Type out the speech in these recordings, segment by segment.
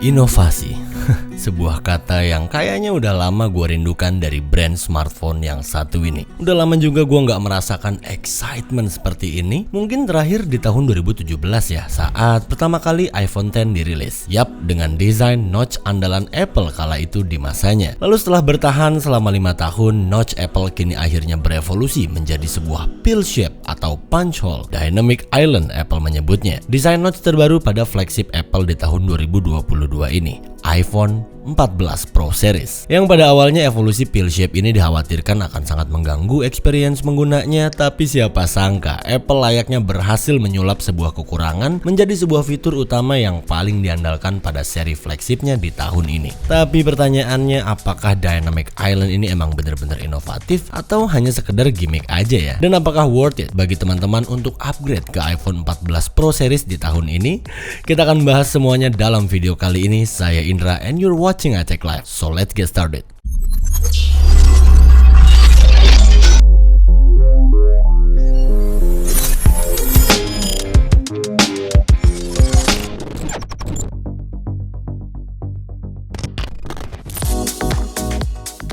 Inovasi, sebuah kata yang kayaknya udah lama gue rindukan dari brand smartphone yang satu ini. Udah lama juga gue nggak merasakan excitement seperti ini. Mungkin terakhir di tahun 2017 ya, saat pertama kali iPhone X dirilis. Yap, dengan desain notch andalan Apple kala itu di masanya. Lalu setelah bertahan selama 5 tahun, notch Apple kini akhirnya berevolusi menjadi sebuah pill shape atau punch hole. Dynamic Island Apple menyebutnya. Desain notch terbaru pada flagship Apple di tahun 2022 ini, iPhone 14 Pro Series. Yang pada awalnya evolusi pill shape ini dikhawatirkan akan sangat mengganggu experience menggunanya, tapi siapa sangka Apple layaknya berhasil menyulap sebuah kekurangan menjadi sebuah fitur utama yang paling diandalkan pada seri flagshipnya di tahun ini. Tapi pertanyaannya, apakah Dynamic Island ini emang benar-benar inovatif atau hanya sekedar gimmick aja ya? Dan apakah worth it bagi teman-teman untuk upgrade ke iPhone 14 Pro Series di tahun ini? Kita akan bahas semuanya dalam video kali ini. Saya Indra and you're watching iTech Live. So let's get started.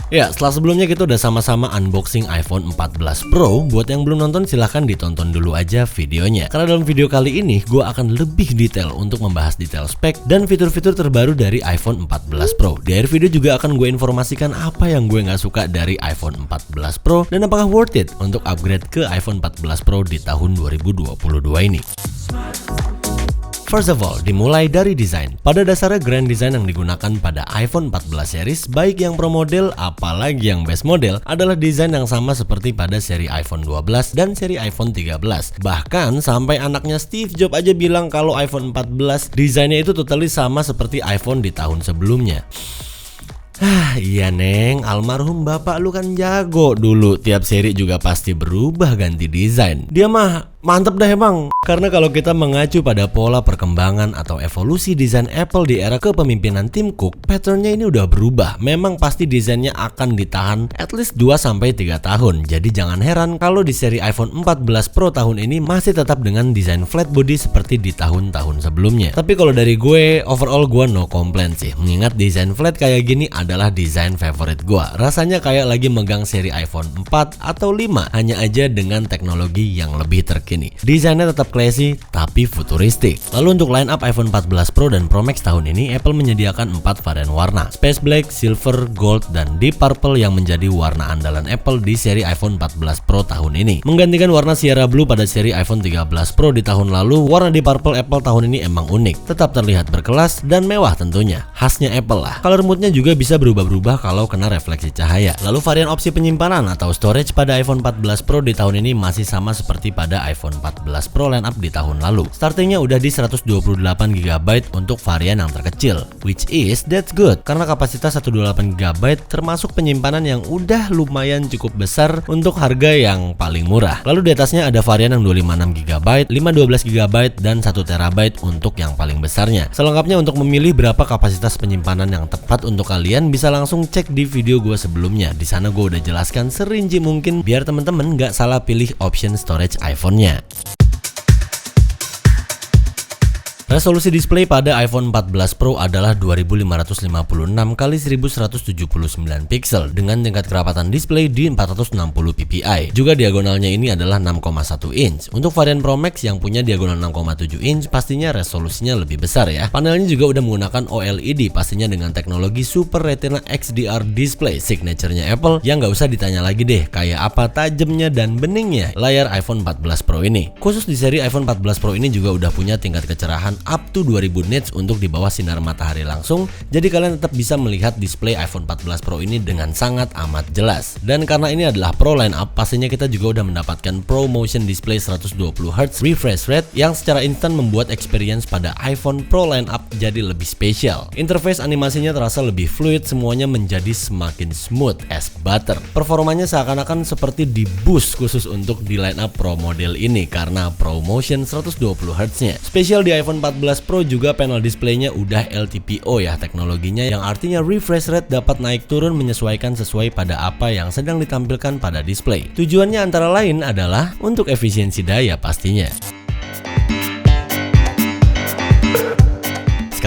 Ya, setelah sebelumnya kita udah sama-sama unboxing iPhone 14 Pro. Buat yang belum nonton silahkan ditonton dulu aja videonya. Karena dalam video kali ini gue akan lebih detail untuk membahas detail spek dan fitur-fitur terbaru dari iPhone 14 Pro. Di akhir video juga akan gue informasikan apa yang gue nggak suka dari iPhone 14 Pro dan apakah worth it untuk upgrade ke iPhone 14 Pro di tahun 2022 ini. First of all, dimulai dari desain. Pada dasarnya grand design yang digunakan pada iPhone 14 series, baik yang Pro model apalagi yang base model, adalah desain yang sama seperti pada seri iPhone 12 dan seri iPhone 13. Bahkan sampai anaknya Steve Jobs aja bilang kalau iPhone 14 desainnya itu totally sama seperti iPhone di tahun sebelumnya. Iya neng, almarhum bapak lu kan jago dulu, tiap seri juga pasti berubah ganti desain. Dia mah mantep dah emang. Karena kalau kita mengacu pada pola perkembangan atau evolusi desain Apple di era kepemimpinan Tim Cook, patternnya ini udah berubah. Memang pasti desainnya akan ditahan at least 2-3 tahun. Jadi jangan heran kalau di seri iPhone 14 Pro tahun ini masih tetap dengan desain flat body seperti di tahun-tahun sebelumnya. Tapi kalau dari gue, overall gue no complaint sih. Mengingat desain flat kayak gini adalah desain favorit gue. Rasanya kayak lagi megang seri iPhone 4 atau 5, hanya aja dengan teknologi yang lebih terkini. Desainnya tetap classy tapi futuristik. Lalu untuk line up iPhone 14 Pro dan Pro Max tahun ini, Apple menyediakan 4 varian warna: Space Black, Silver, Gold, dan Deep Purple yang menjadi warna andalan Apple di seri iPhone 14 Pro tahun ini. Menggantikan warna Sierra Blue pada seri iPhone 13 Pro di tahun lalu, warna Deep Purple Apple tahun ini emang unik. Tetap terlihat berkelas dan mewah tentunya. Khasnya Apple lah. Color moodnya juga bisa berubah-berubah kalau kena refleksi cahaya. Lalu varian opsi penyimpanan atau storage pada iPhone 14 Pro di tahun ini masih sama seperti pada iPhone 14 Pro line up di tahun lalu. Startingnya udah di 128GB untuk varian yang terkecil, which is that's good karena kapasitas 128GB termasuk penyimpanan yang udah lumayan cukup besar untuk harga yang paling murah. Lalu di atasnya ada varian yang 256GB, 512GB, dan 1TB untuk yang paling besarnya. Selengkapnya untuk memilih berapa kapasitas penyimpanan yang tepat untuk kalian bisa langsung cek di video gue sebelumnya. Di sana gue udah jelaskan serinci mungkin biar temen-temen nggak salah pilih option storage iPhone-nya. Resolusi display pada iPhone 14 Pro adalah 2556 x 1179 pixel dengan tingkat kerapatan display di 460 ppi. Juga diagonalnya ini adalah 6,1 inch. Untuk varian Pro Max yang punya diagonal 6,7 inch pastinya resolusinya lebih besar ya. Panelnya juga udah menggunakan OLED pastinya dengan teknologi Super Retina XDR display, signaturenya Apple yang nggak usah ditanya lagi deh kayak apa tajamnya dan beningnya layar iPhone 14 Pro ini. Khusus di seri iPhone 14 Pro ini juga udah punya tingkat kecerahan up to 2000 nits untuk di bawah sinar matahari langsung, jadi kalian tetap bisa melihat display iPhone 14 Pro ini dengan sangat amat jelas. Dan karena ini adalah Pro lineup, pastinya kita juga udah mendapatkan Pro Motion Display 120Hz refresh rate yang secara instan membuat experience pada iPhone Pro lineup jadi lebih spesial. Interface animasinya terasa lebih fluid, semuanya menjadi semakin smooth as butter. Performanya seakan-akan seperti di boost khusus untuk di lineup Pro model ini karena Pro Motion 120Hz-nya. Spesial di iPhone 14 Pro juga panel displaynya udah LTPO ya teknologinya, yang artinya refresh rate dapat naik turun menyesuaikan sesuai pada apa yang sedang ditampilkan pada display. Tujuannya antara lain adalah untuk efisiensi daya pastinya.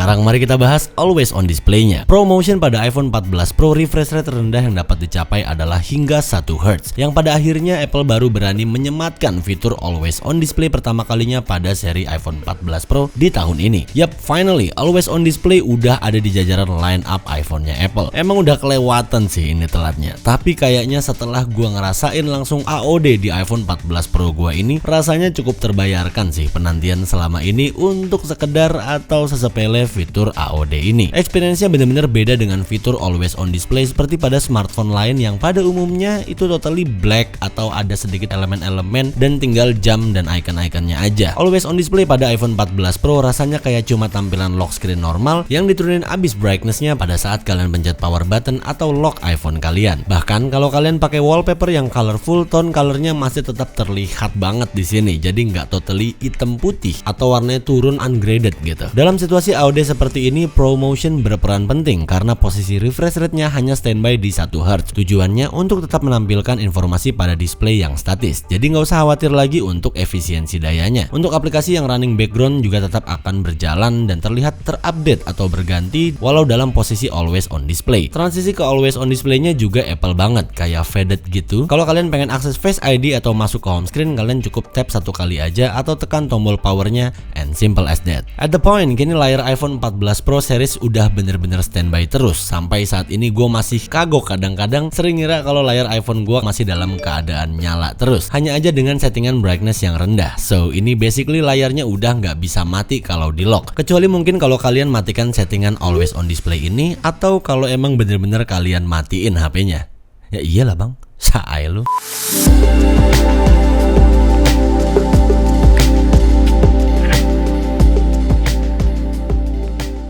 Sekarang mari kita bahas always on display-nya. ProMotion pada iPhone 14 Pro refresh rate terendah yang dapat dicapai adalah hingga 1 Hz, yang pada akhirnya Apple baru berani menyematkan fitur always on display pertama kalinya pada seri iPhone 14 Pro di tahun ini. Yap, finally always on display udah ada di jajaran line up iPhone-nya Apple. Emang udah kelewatan sih ini telatnya, tapi kayaknya setelah gua ngerasain langsung AOD di iPhone 14 Pro gua ini, rasanya cukup terbayarkan sih penantian selama ini untuk sekedar atau sesepele fitur AOD ini. Experience-nya bener-bener beda dengan fitur always on display seperti pada smartphone lain yang pada umumnya itu totally black atau ada sedikit elemen-elemen dan tinggal jam dan icon-iconnya aja. Always on display pada iPhone 14 Pro rasanya kayak cuma tampilan lock screen normal yang diturunin abis brightness-nya pada saat kalian pencet power button atau lock iPhone kalian. Bahkan kalau kalian pakai wallpaper yang colorful, tone colornya masih tetap terlihat banget di sini. Jadi nggak totally hitam putih atau warnanya turun ungraded gitu. Dalam situasi AOD seperti ini, ProMotion berperan penting karena posisi refresh rate-nya hanya standby di 1 Hz. Tujuannya untuk tetap menampilkan informasi pada display yang statis. Jadi nggak usah khawatir lagi untuk efisiensi dayanya. Untuk aplikasi yang running background juga tetap akan berjalan dan terlihat terupdate atau berganti walau dalam posisi always on display. Transisi ke always on display-nya juga Apple banget, kayak faded gitu. Kalau kalian pengen akses Face ID atau masuk ke home screen, kalian cukup tap satu kali aja atau tekan tombol powernya, and simple as that. At the point, kini layar iPhone 14 Pro series udah bener-bener standby terus. Sampai saat ini gue masih kagok kadang-kadang sering ngira kalau layar iPhone gue masih dalam keadaan nyala terus, hanya aja dengan settingan brightness yang rendah. So ini basically layarnya udah nggak bisa mati kalau di lock, kecuali mungkin kalau kalian matikan settingan always on display ini atau kalau emang bener-bener kalian matiin HP-nya. Ya iyalah bang, saai lu.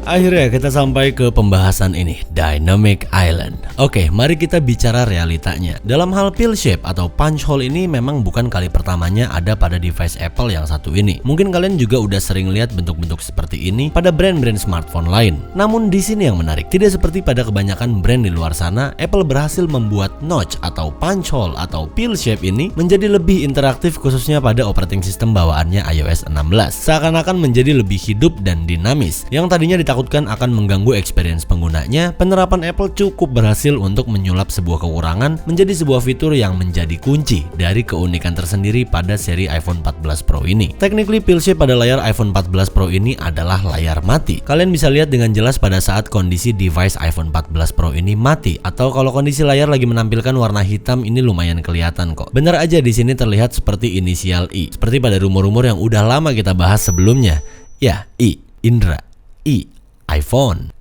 Akhirnya kita sampai ke pembahasan ini, Dynamic Island. Oke, mari kita bicara realitanya. Dalam hal pill shape atau punch hole ini memang bukan kali pertamanya ada pada device Apple yang satu ini. Mungkin kalian juga udah sering lihat bentuk-bentuk seperti ini pada brand-brand smartphone lain. Namun di sini yang menarik, tidak seperti pada kebanyakan brand di luar sana, Apple berhasil membuat notch atau punch hole atau pill shape ini menjadi lebih interaktif khususnya pada operating system bawaannya iOS 16. Seakan-akan menjadi lebih hidup dan dinamis. Yang tadinya ditakutkan akan mengganggu experience penggunanya, penerapan Apple cukup berhasil untuk menyulap sebuah kekurangan menjadi sebuah fitur yang menjadi kunci dari keunikan tersendiri pada seri iPhone 14 Pro ini. Technically, pill shape pada layar iPhone 14 Pro ini adalah layar mati. Kalian bisa lihat dengan jelas pada saat kondisi device iPhone 14 Pro ini mati, atau kalau kondisi layar lagi menampilkan warna hitam ini lumayan kelihatan kok. Bener aja di sini terlihat seperti inisial I, seperti pada rumor-rumor yang udah lama kita bahas sebelumnya. Ya, I, Indra, I, iPhone,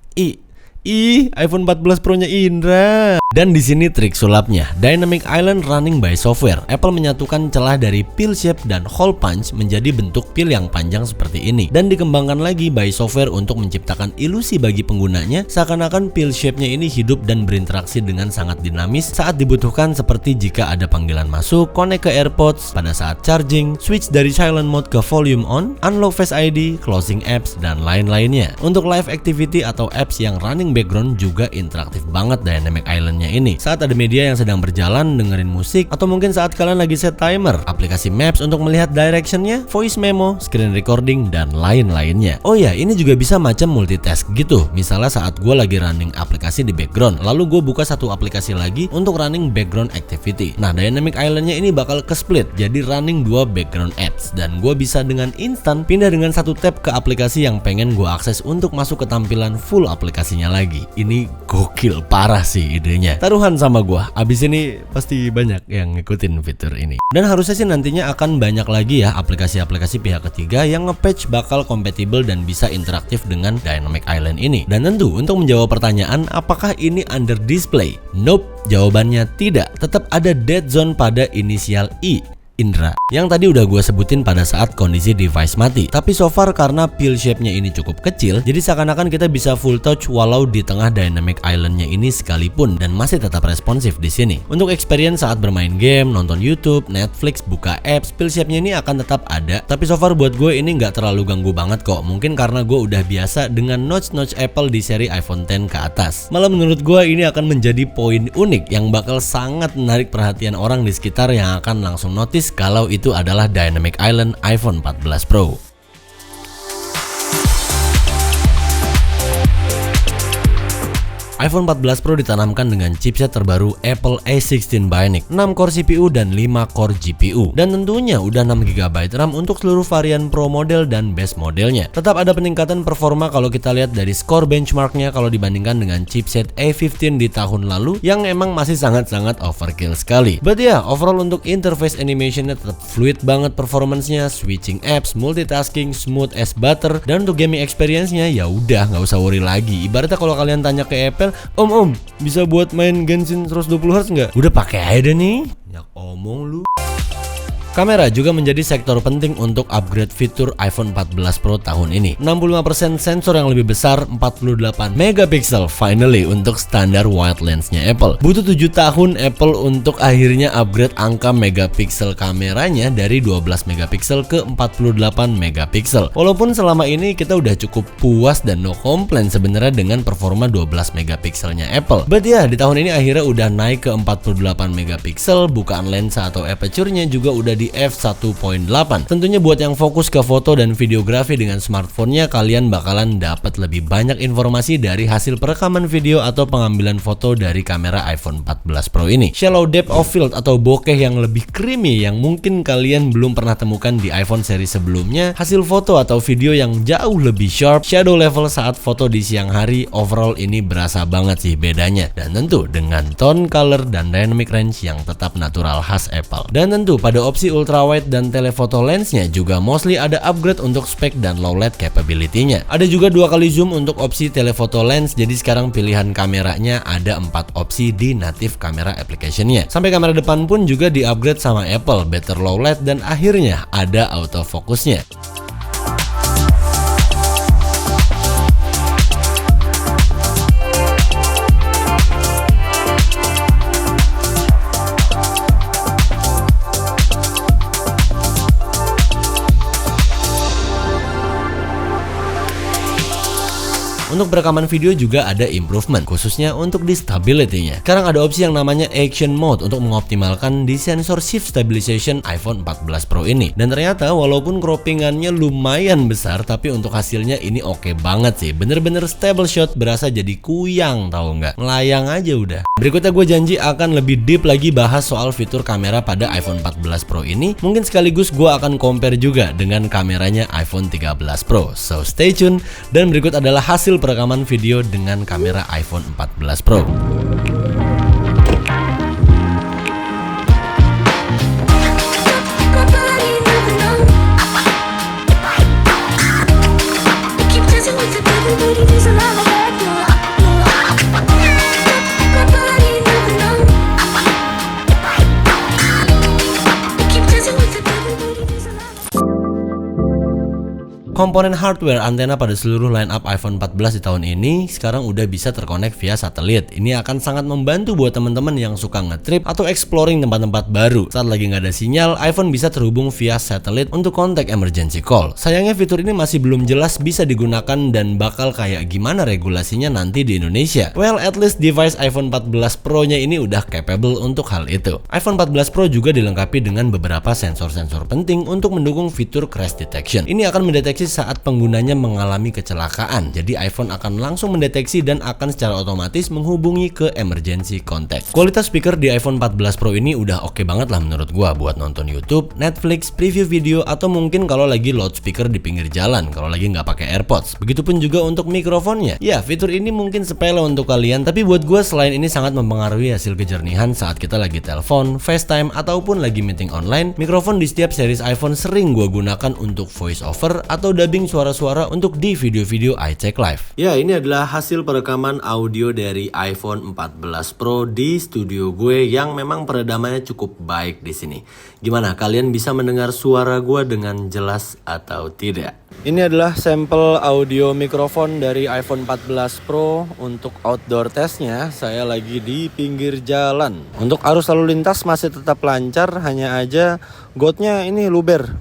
iPhone 14 Pro-nya Indra. Dan di sini trik sulapnya, Dynamic Island running by software. Apple menyatukan celah dari pill shape dan hole punch menjadi bentuk pill yang panjang seperti ini, dan dikembangkan lagi by software untuk menciptakan ilusi bagi penggunanya seakan-akan pill shape-nya ini hidup dan berinteraksi dengan sangat dinamis saat dibutuhkan, seperti jika ada panggilan masuk, connect ke AirPods pada saat charging, switch dari silent mode ke volume on, unlock Face ID, closing apps, dan lain-lainnya. Untuk live activity atau apps yang running background juga interaktif banget Dynamic Island ini. Saat ada media yang sedang berjalan, dengerin musik, atau mungkin saat kalian lagi set timer, aplikasi Maps untuk melihat directionnya, voice memo, screen recording, dan lain-lainnya. Oh ya, ini juga bisa macam multitask gitu. Misalnya saat gue lagi running aplikasi di background, lalu gue buka satu aplikasi lagi untuk running background activity. Nah, Dynamic Island-nya ini bakal ke split jadi running 2 background apps, dan gue bisa dengan instan pindah dengan satu tap ke aplikasi yang pengen gue akses untuk masuk ke tampilan full aplikasinya lagi. Ini gokil parah sih idenya. Taruhan sama gua, abis ini pasti banyak yang ngikutin fitur ini. Dan harusnya sih nantinya akan banyak lagi ya aplikasi-aplikasi pihak ketiga yang nge-patch bakal kompatibel dan bisa interaktif dengan Dynamic Island ini. Dan tentu untuk menjawab pertanyaan apakah ini under display? Nope, jawabannya tidak. Tetap ada dead zone pada inisial I, Indra, yang tadi udah gue sebutin pada saat kondisi device mati. Tapi so far karena pill shape-nya ini cukup kecil, jadi seakan-akan kita bisa full touch walau di tengah Dynamic Island-nya ini sekalipun, dan masih tetap responsif di sini. Untuk experience saat bermain game, nonton YouTube, Netflix, buka apps, pill shape-nya ini akan tetap ada. Tapi so far buat gue ini nggak terlalu ganggu banget kok. Mungkin karena gue udah biasa dengan notch-notch Apple di seri iPhone X ke atas. Malah menurut gue ini akan menjadi poin unik yang bakal sangat menarik perhatian orang di sekitar yang akan langsung notice kalau itu adalah Dynamic Island iPhone 14 Pro. iPhone 14 Pro ditanamkan dengan chipset terbaru Apple A16 Bionic, 6 core CPU dan 5 core GPU. Dan tentunya udah 6GB RAM untuk seluruh varian Pro model dan base modelnya. Tetap ada peningkatan performa kalau kita lihat dari skor benchmarknya kalau dibandingkan dengan chipset A15 di tahun lalu yang emang masih sangat-sangat overkill sekali. But ya, overall untuk interface animationnya tetap fluid banget performance-nya, switching apps, multitasking, smooth as butter, dan untuk gaming experience-nya ya udah nggak usah worry lagi. Ibaratnya kalau kalian tanya ke Apple, Om, bisa buat main Genshin 120Hz nggak? Udah pakai aja deh nih. Banyak omong lu. Kamera juga menjadi sektor penting untuk upgrade fitur iPhone 14 Pro tahun ini. 65% sensor yang lebih besar, 48 megapiksel finally untuk standar wide lens-nya Apple. Butuh 7 tahun Apple untuk akhirnya upgrade angka megapiksel kameranya dari 12 megapiksel ke 48 megapiksel. Walaupun selama ini kita udah cukup puas dan no complaint sebenarnya dengan performa 12 megapikselnya Apple. But ya, di tahun ini akhirnya udah naik ke 48 megapiksel, bukaan lensa atau aperture-nya juga udah di f1.8. Tentunya buat yang fokus ke foto dan videografi dengan smartphone-nya, kalian bakalan dapat lebih banyak informasi dari hasil perekaman video atau pengambilan foto dari kamera iPhone 14 Pro ini. Shallow depth of field atau bokeh yang lebih creamy yang mungkin kalian belum pernah temukan di iPhone seri sebelumnya, hasil foto atau video yang jauh lebih sharp, shadow level saat foto di siang hari, overall ini berasa banget sih bedanya. Dan tentu dengan tone color dan dynamic range yang tetap natural khas Apple. Dan tentu pada opsi ultrawide dan telephoto lensnya juga mostly ada upgrade untuk spek dan low light capability-nya. Ada juga 2 kali zoom untuk opsi telephoto lens, jadi sekarang pilihan kameranya ada 4 opsi di native kamera application-nya. Sampai kamera depan pun juga di-upgrade sama Apple, better low light dan akhirnya ada autofocus-nya. Untuk perekaman video juga ada improvement, khususnya untuk di stability-nya. Sekarang ada opsi yang namanya Action Mode untuk mengoptimalkan di sensor shift stabilization iPhone 14 Pro ini. Dan ternyata walaupun croppingannya lumayan besar, tapi untuk hasilnya ini oke banget sih. Bener-bener stable shot, berasa jadi kuyang, tahu nggak? Melayang aja udah. Berikutnya gue janji akan lebih deep lagi bahas soal fitur kamera pada iPhone 14 Pro ini. Mungkin sekaligus gue akan compare juga dengan kameranya iPhone 13 Pro. So stay tune. Dan berikut adalah hasil perekaman video dengan kamera iPhone 14 Pro. Komponen hardware antena pada seluruh lineup iPhone 14 di tahun ini sekarang udah bisa terkonek via satelit. Ini akan sangat membantu buat teman-teman yang suka ngetrip atau exploring tempat-tempat baru. Saat lagi nggak ada sinyal, iPhone bisa terhubung via satelit untuk kontak emergency call. Sayangnya fitur ini masih belum jelas bisa digunakan dan bakal kayak gimana regulasinya nanti di Indonesia. Well, at least device iPhone 14 Pro-nya ini udah capable untuk hal itu. iPhone 14 Pro juga dilengkapi dengan beberapa sensor-sensor penting untuk mendukung fitur crash detection. Ini akan mendeteksi saat penggunanya mengalami kecelakaan. Jadi iPhone akan langsung mendeteksi dan akan secara otomatis menghubungi ke emergency contact. Kualitas speaker di iPhone 14 Pro ini udah oke banget lah menurut gua buat nonton YouTube, Netflix, preview video, atau mungkin kalau lagi loudspeaker di pinggir jalan kalau lagi nggak pakai AirPods. Begitupun juga untuk mikrofonnya. Ya, fitur ini mungkin sepele untuk kalian, tapi buat gua selain ini sangat mempengaruhi hasil kejernihan saat kita lagi telepon, FaceTime, ataupun lagi meeting online. Mikrofon di setiap series iPhone sering gua gunakan untuk voice over atau dubbing suara-suara untuk di video-video iCheck Live. Ya, ini adalah hasil perekaman audio dari iPhone 14 Pro di studio gue yang memang peredamannya cukup baik di sini. Gimana, kalian bisa mendengar suara gue dengan jelas atau tidak? Ini adalah sampel audio mikrofon dari iPhone 14 Pro untuk outdoor testnya. Saya lagi di pinggir jalan. Untuk arus lalu lintas masih tetap lancar, hanya aja gotnya luber.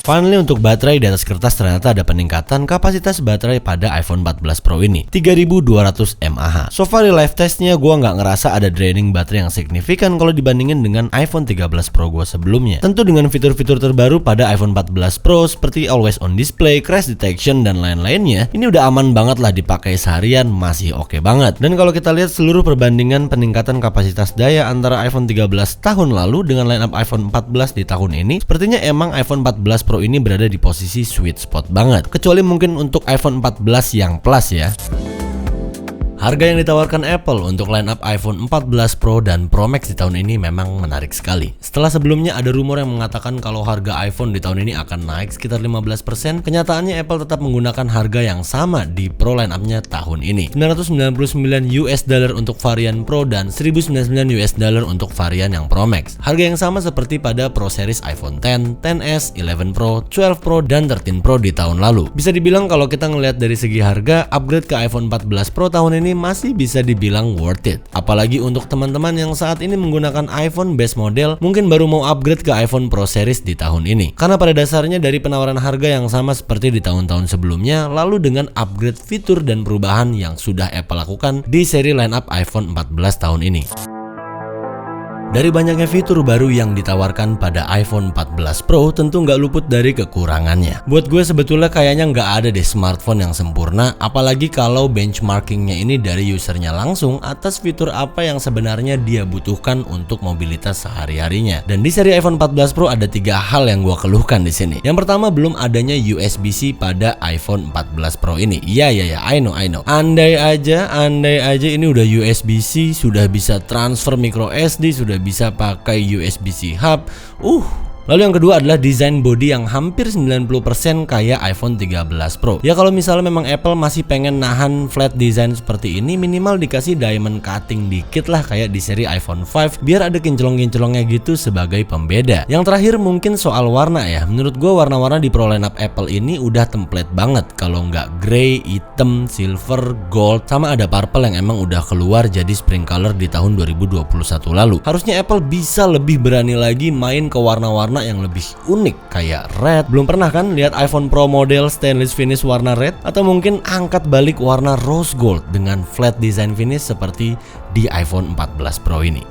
Finally, untuk baterai di atas kertas ternyata ada peningkatan kapasitas baterai pada iPhone 14 Pro ini, 3200 mAh. So far di live testnya gue nggak ngerasa ada draining baterai yang signifikan kalau dibandingin dengan iPhone 13 Pro gue sebelumnya. Tentu dengan fitur-fitur terbaru pada iPhone 14 Pro seperti always on display, crash detection, dan lain-lainnya, ini udah aman banget lah dipakai seharian, masih oke banget. Dan kalau kita lihat seluruh perbandingan peningkatan kapasitas daya antara iPhone 13 tahun lalu dengan lineup iPhone 14 di tahun ini, sepertinya emang iPhone 14 Pro ini berada di posisi sweet spot banget. Kecuali mungkin untuk iPhone 14 yang Plus ya. Harga yang ditawarkan Apple untuk lineup iPhone 14 Pro dan Pro Max di tahun ini memang menarik sekali. Setelah sebelumnya ada rumor yang mengatakan kalau harga iPhone di tahun ini akan naik sekitar 15%, kenyataannya Apple tetap menggunakan harga yang sama di Pro lineup-nya tahun ini. $999 untuk varian Pro dan $1.099 untuk varian yang Pro Max. Harga yang sama seperti pada Pro series iPhone X, XS, 11 Pro, 12 Pro, dan 13 Pro di tahun lalu. Bisa dibilang kalau kita ngelihat dari segi harga, upgrade ke iPhone 14 Pro tahun ini masih bisa dibilang worth it. Apalagi untuk teman-teman yang saat ini menggunakan iPhone base model, mungkin baru mau upgrade ke iPhone Pro series di tahun ini. Karena pada dasarnya dari penawaran harga yang sama seperti di tahun-tahun sebelumnya, lalu dengan upgrade fitur dan perubahan yang sudah Apple lakukan di seri lineup iPhone 14 tahun ini. Dari banyaknya fitur baru yang ditawarkan pada iPhone 14 Pro, tentu nggak luput dari kekurangannya. Buat gue sebetulnya kayaknya nggak ada deh smartphone yang sempurna, apalagi kalau benchmarkingnya ini dari usernya langsung atas fitur apa yang sebenarnya dia butuhkan untuk mobilitas sehari-harinya. Dan di seri iPhone 14 Pro ada 3 hal yang gue keluhkan di sini. Yang pertama, belum adanya USB-C pada iPhone 14 Pro ini. Iya, I know. Andai aja ini udah USB-C, sudah bisa transfer micro SD, sudah bisa pakai USB-C hub. Lalu yang kedua adalah desain body yang hampir 90% kayak iPhone 13 Pro. Ya kalau misalnya memang Apple masih pengen nahan flat design seperti ini, minimal dikasih diamond cutting dikit lah kayak di seri iPhone 5, biar ada kinclong-kinclongnya gitu sebagai pembeda. Yang terakhir mungkin soal warna ya. Menurut gue warna-warna di Pro lineup Apple ini udah template banget. Kalau nggak grey, hitam, silver, gold, sama ada purple yang emang udah keluar jadi spring color di tahun 2021 lalu. Harusnya Apple bisa lebih berani lagi main ke warna-warna yang lebih unik kayak red. Belum pernah kan lihat iPhone Pro model stainless finish warna red? Atau mungkin angkat balik warna rose gold dengan flat design finish seperti di iPhone 14 Pro ini.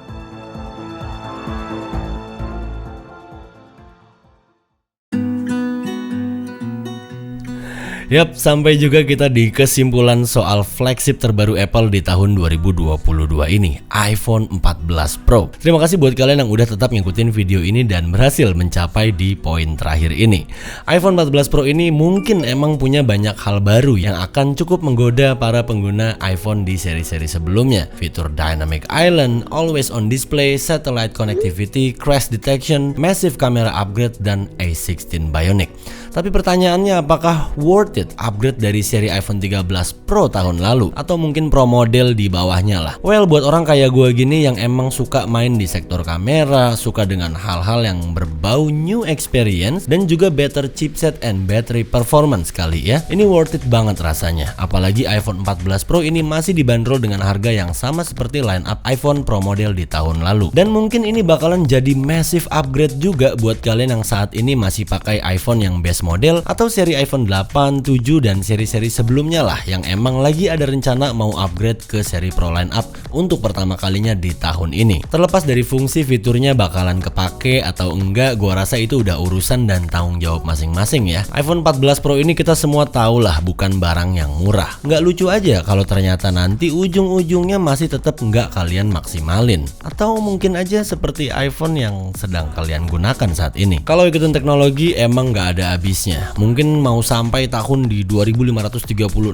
Yap, sampai juga kita di kesimpulan soal flagship terbaru Apple di tahun 2022 ini, iPhone 14 Pro. Terima kasih buat kalian yang udah tetap ngikutin video ini dan berhasil mencapai di poin terakhir ini. iPhone 14 Pro ini mungkin emang punya banyak hal baru yang akan cukup menggoda para pengguna iPhone di seri-seri sebelumnya. Fitur Dynamic Island, Always on Display, Satellite Connectivity, Crash Detection, Massive Camera Upgrade, dan A16 Bionic. Tapi pertanyaannya, apakah worth it upgrade dari seri iPhone 13 Pro tahun lalu? Atau mungkin Pro model di bawahnya lah? Well, buat orang kayak gue gini yang emang suka main di sektor kamera, suka dengan hal-hal yang berbau new experience, dan juga better chipset and battery performance kali ya, ini worth it banget rasanya. Apalagi iPhone 14 Pro ini masih dibanderol dengan harga yang sama seperti lineup iPhone Pro model di tahun lalu. Dan mungkin ini bakalan jadi massive upgrade juga buat kalian yang saat ini masih pakai iPhone yang base model atau seri iPhone 8, 7, dan seri-seri sebelumnya lah yang emang lagi ada rencana mau upgrade ke seri Pro lineup untuk pertama kalinya di tahun ini. Terlepas dari fungsi fiturnya bakalan kepake atau enggak, gua rasa itu udah urusan dan tanggung jawab masing-masing ya. iPhone 14 Pro ini kita semua tahu lah bukan barang yang murah. Nggak lucu aja kalau ternyata nanti ujung-ujungnya masih tetap nggak kalian maksimalin. Atau mungkin aja seperti iPhone yang sedang kalian gunakan saat ini. Kalau ikutin teknologi emang nggak ada habisnya. Mungkin mau sampai tahun di 2536,7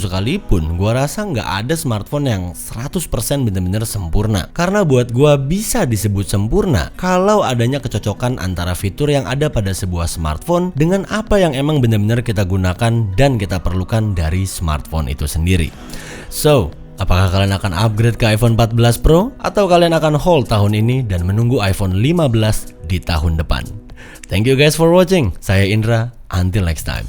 sekalipun, gua rasa nggak ada smartphone yang 100% bener-bener sempurna. Karena buat gua bisa disebut sempurna kalau adanya kecocokan antara fitur yang ada pada sebuah smartphone dengan apa yang emang bener-bener kita gunakan dan kita perlukan dari smartphone itu sendiri. So, apakah kalian akan upgrade ke iPhone 14 Pro atau kalian akan hold tahun ini dan menunggu iPhone 15 di tahun depan? Thank you guys for watching. Saya Indra. Until next time.